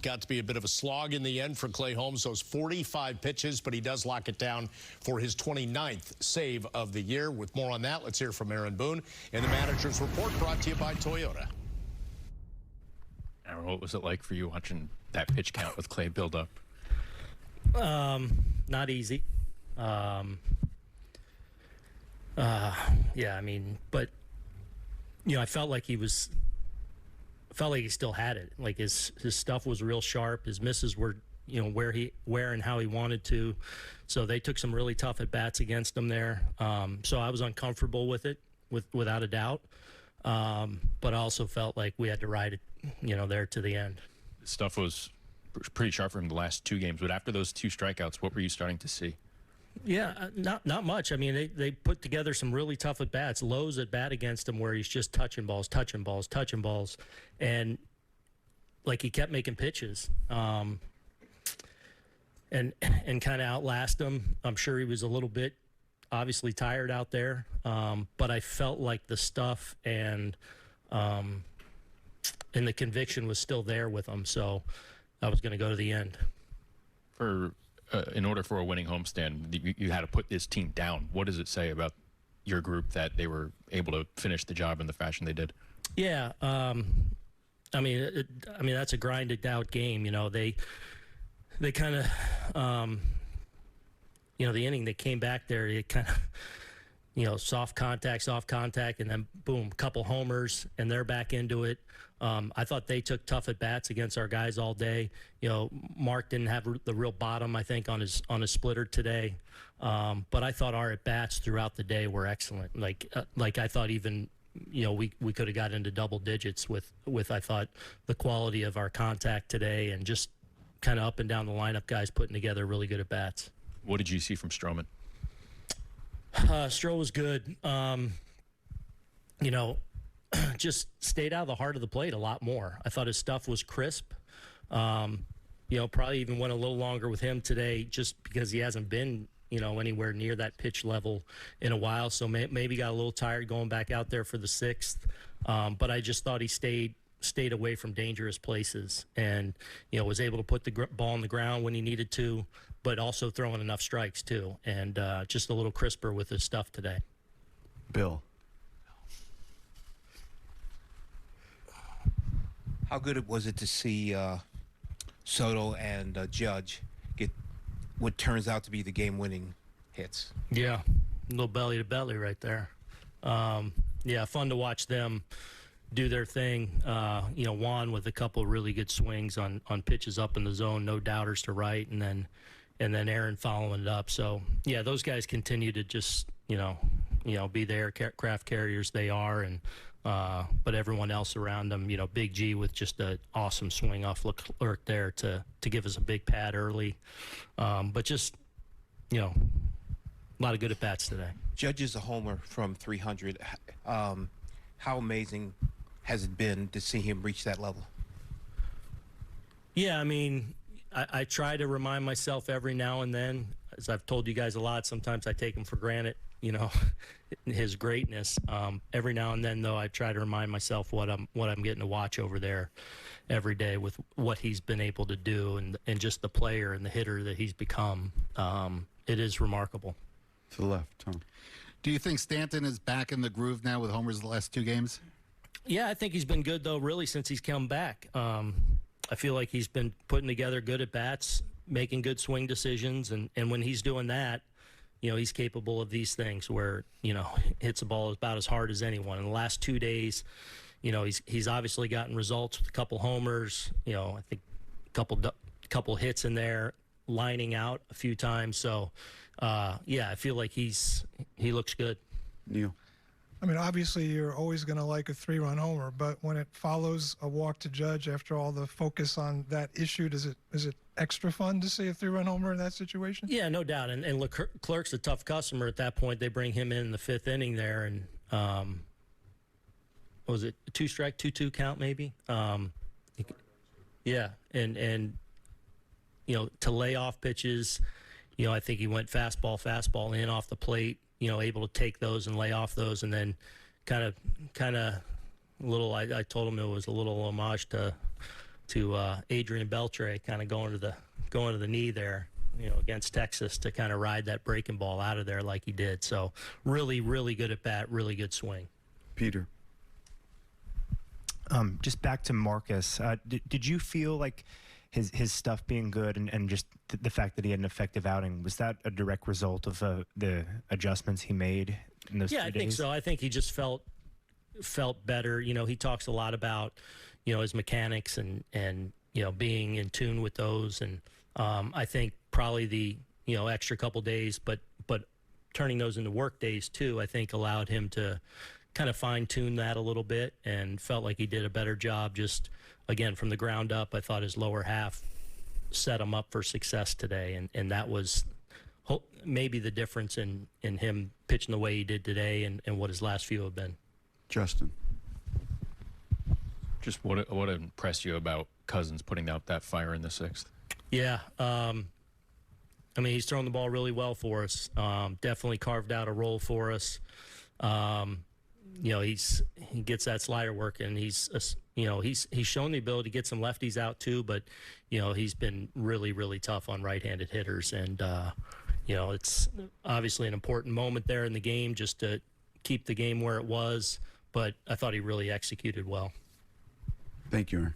Got to be a bit of a slog in the end for Clay Holmes, those 45 pitches, but he does lock it down for his 29th save of the year. With more on that, let's hear from Aaron Boone in the manager's report, brought to you by Toyota. Aaron, what was it like for you watching that pitch count with Clay build up? Not easy. Yeah, I mean, but, you know, I felt like he still had it. Like his stuff was real sharp. His misses were, you know, where and how he wanted to. So they took some really tough at bats against him there. So I was uncomfortable with it, without a doubt. But I also felt like we had to ride it, you know, there to the end. Stuff was pretty sharp for him the last two games. But after those two strikeouts, what were you starting to see? Yeah, not much. I mean, they put together some really tough at bats. Lowe's at bat against him where he's just touching balls, and like he kept making pitches, and kind of outlast him. I'm sure he was a little bit obviously tired out there, but I felt like the stuff and the conviction was still there with him. So I was going to go to the end. In order for a winning homestand, you had to put this team down. What does it say about your group that they were able to finish the job in the fashion they did? Yeah, I mean that's a grinded out game. You know, they kind of, you know, the inning they came back there, it kind of, you know, soft contact, and then boom, couple homers, and they're back into it. I thought they took tough at bats against our guys all day. You know, Mark didn't have the real bottom, I think, on his splitter today. But I thought our at bats throughout the day were excellent. Like I thought even, you know, we could have got into double digits with I thought the quality of our contact today, and just kind of up and down the lineup guys putting together really good at bats. What did you see from Stroman? Stroh was good. You know, just stayed out of the heart of the plate a lot more. I thought his stuff was crisp. You know, probably even went a little longer with him today just because he hasn't been, you know, anywhere near that pitch level in a while. So maybe got a little tired going back out there for the sixth. But I just thought he stayed away from dangerous places, and, you know, was able to put the ball on the ground when he needed to, but also throwing enough strikes too, and just a little crisper with his stuff today. Bill. How good was it to see Soto and Judge get what turns out to be the game-winning hits? Yeah, a little belly to belly right there. Yeah, fun to watch them do their thing. You know, Juan with a couple of really good swings on pitches up in the zone, no doubters to right, and then Aaron following it up. So yeah, those guys continue to just you know be their craft carriers they are, and but everyone else around them, you know, Big G with just an awesome swing off Leclerc there to give us a big pad early, but just, you know, a lot of good at bats today. Judge is a homer from 300. How amazing has it been to see him reach that level? Yeah, I mean, I try to remind myself every now and then, as I've told you guys a lot, sometimes I take him for granted, you know, his greatness. Every now and then, though, I try to remind myself what I'm getting to watch over there every day with what he's been able to do, and just the player and the hitter that he's become. It is remarkable. To the left, Tom. Do you think Stanton is back in the groove now with homers the last two games? Yeah, I think he's been good, though, really, since he's come back. I feel like he's been putting together good at-bats, making good swing decisions, and when he's doing that, you know, he's capable of these things where, you know, hits the ball about as hard as anyone. In the last 2 days, you know, he's obviously gotten results with a couple homers, you know, I think a couple hits in there, lining out a few times. So, yeah, I feel like he looks good. Neil. I mean, obviously, you're always going to like a 3-run homer, but when it follows a walk to Judge after all the focus on that issue, is it extra fun to see a 3-run homer in that situation? Yeah, no doubt. And Leclerc's a tough customer at that point. They bring him in the fifth inning there, and was it a 2-strike, 2-2 count maybe? Yeah, and you know, to lay off pitches, you know, I think he went fastball in off the plate. You know, able to take those and lay off those, and then kind of little. I told him it was a little homage to Adrian Beltre, kind of going to the knee there, against Texas, to kind of ride that breaking ball out of there like he did. So really, really good at bat, really good swing. Peter. Just back to Marcus. Did you feel like his stuff being good and just the fact that he had an effective outing, was that a direct result of the adjustments he made in those 2 days? I think so. I think he just felt better. He talks a lot about his mechanics and being in tune with those, and I think probably the extra couple days, but turning those into work days too, I think allowed him to kind of fine-tune that a little bit, and felt like he did a better job just, again, from the ground up. I thought his lower half set him up for success today, and that was maybe the difference in him pitching the way he did today and what his last few have been. Justin. Just what impressed you about Cousins putting out that fire in the 6th? Yeah, he's thrown the ball really well for us. Definitely carved out a role for us. He gets that slider working. He's shown the ability to get some lefties out too, but he's been really, really tough on right-handed hitters, and it's obviously an important moment there in the game just to keep the game where it was. But I thought he really executed well. Thank you, Aaron.